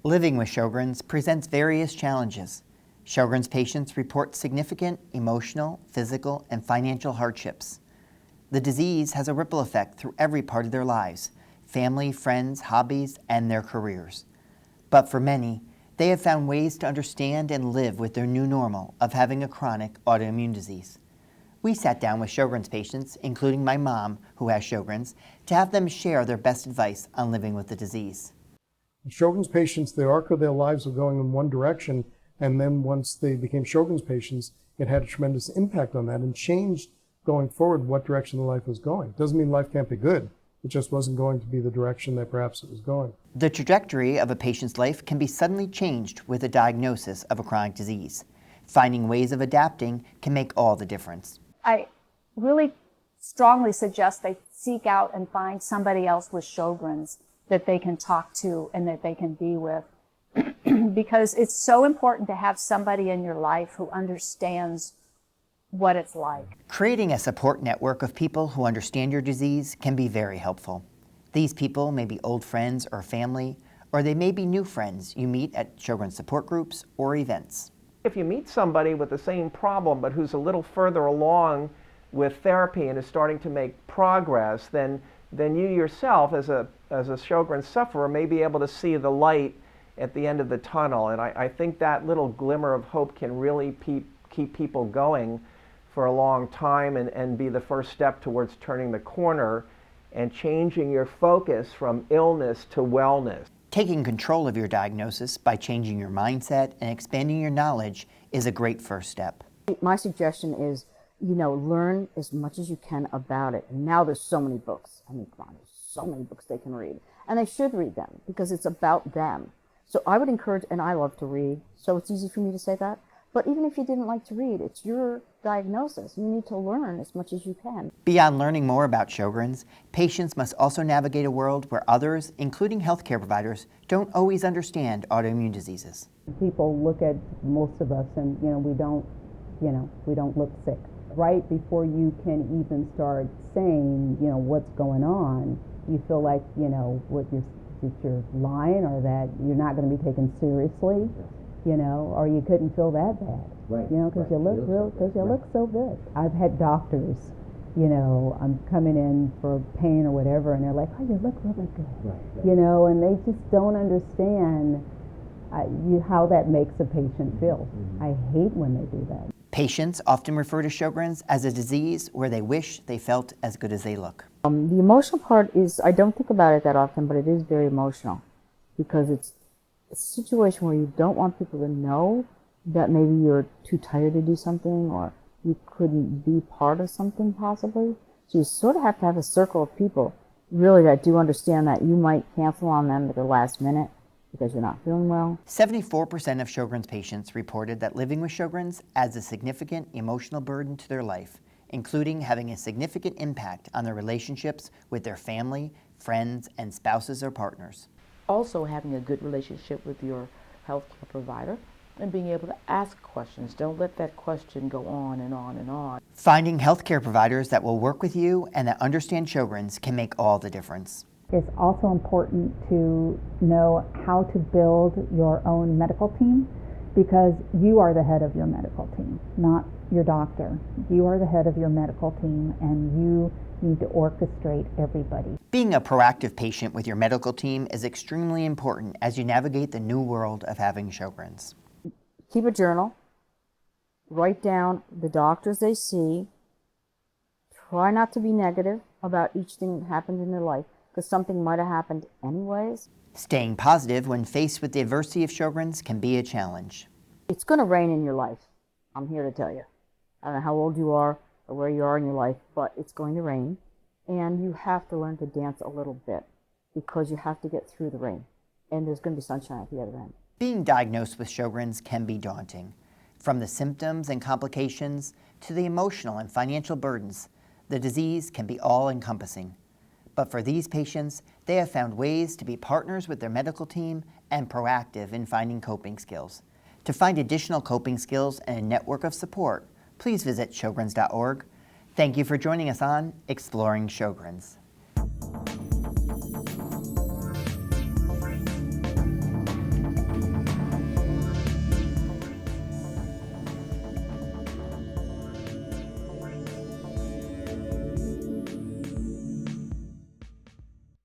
Living with Sjogren's presents various challenges. Sjogren's patients report significant emotional, physical, and financial hardships. The disease has a ripple effect through every part of their lives: family, friends, hobbies, and their careers. But for many, they have found ways to understand and live with their new normal of having a chronic autoimmune disease. We sat down with Sjogren's patients, including my mom, who has Sjogren's, to have them share their best advice on living with the disease. Sjogren's patients, the arc of their lives were going in one direction, and then once they became Sjogren's patients, it had a tremendous impact on that and changed going forward what direction the life was going. Doesn't mean life can't be good. It just wasn't going to be the direction that perhaps it was going. The trajectory of a patient's life can be suddenly changed with a diagnosis of a chronic disease. Finding ways of adapting can make all the difference. I really strongly suggest they seek out and find somebody else with Sjogren's that they can talk to and that they can be with. Because it's so important to have somebody in your life who understands what it's like. Creating a support network of people who understand your disease can be very helpful. These people may be old friends or family, or they may be new friends you meet at Sjogren's support groups or events. If you meet somebody with the same problem but who's a little further along with therapy and is starting to make progress, then you yourself as a Sjogren's sufferer may be able to see the light at the end of the tunnel. And I think that little glimmer of hope can really keep people going for a long time and be the first step towards turning the corner and changing your focus from illness to wellness. Taking control of your diagnosis by changing your mindset and expanding your knowledge is a great first step. My suggestion is, learn as much as you can about it. And now there's so many books. I mean, come on, there's so many books they can read. And they should read them because it's about them. So I would encourage, and I love to read, so it's easy for me to say that. But even if you didn't like to read, it's your diagnosis. You need to learn as much as you can. Beyond learning more about Sjogren's, patients must also navigate a world where others, including healthcare providers, don't always understand autoimmune diseases. People look at most of us and, we don't look sick. Right before you can even start saying, what's going on, you feel like, that you're lying or that you're not going to be taken seriously, or you couldn't feel that bad, right? Because you look so good. I've had doctors, I'm coming in for pain or whatever, and they're like, oh, you look really good, right. And they just don't understand how that makes a patient feel. Mm-hmm. I hate when they do that. Patients often refer to Sjogren's as a disease where they wish they felt as good as they look. The emotional part is, I don't think about it that often, but it is very emotional because it's a situation where you don't want people to know that maybe you're too tired to do something or you couldn't be part of something possibly. So you sort of have to have a circle of people really that do understand that you might cancel on them at the last minute because you're not feeling well. 74% of Sjogren's patients reported that living with Sjogren's adds a significant emotional burden to their life, including having a significant impact on their relationships with their family, friends, and spouses or partners. Also having a good relationship with your healthcare provider and being able to ask questions. Don't let that question go on and on and on. Finding healthcare providers that will work with you and that understand Sjogren's can make all the difference. It's also important to know how to build your own medical team because you are the head of your medical team, not your doctor. You are the head of your medical team and you need to orchestrate everybody. Being a proactive patient with your medical team is extremely important as you navigate the new world of having Sjogren's. Keep a journal, write down the doctors they see, try not to be negative about each thing that happened in their life because something might have happened anyways. Staying positive when faced with the adversity of Sjogren's can be a challenge. It's going to rain in your life, I'm here to tell you. I don't know how old you are or where you are in your life, but it's going to rain. And you have to learn to dance a little bit because you have to get through the rain. And there's going to be sunshine at the other end. Being diagnosed with Sjogren's can be daunting. From the symptoms and complications to the emotional and financial burdens, the disease can be all-encompassing. But for these patients, they have found ways to be partners with their medical team and proactive in finding coping skills. To find additional coping skills and a network of support, please visit Sjogren's.org. Thank you for joining us on Exploring Sjogren's.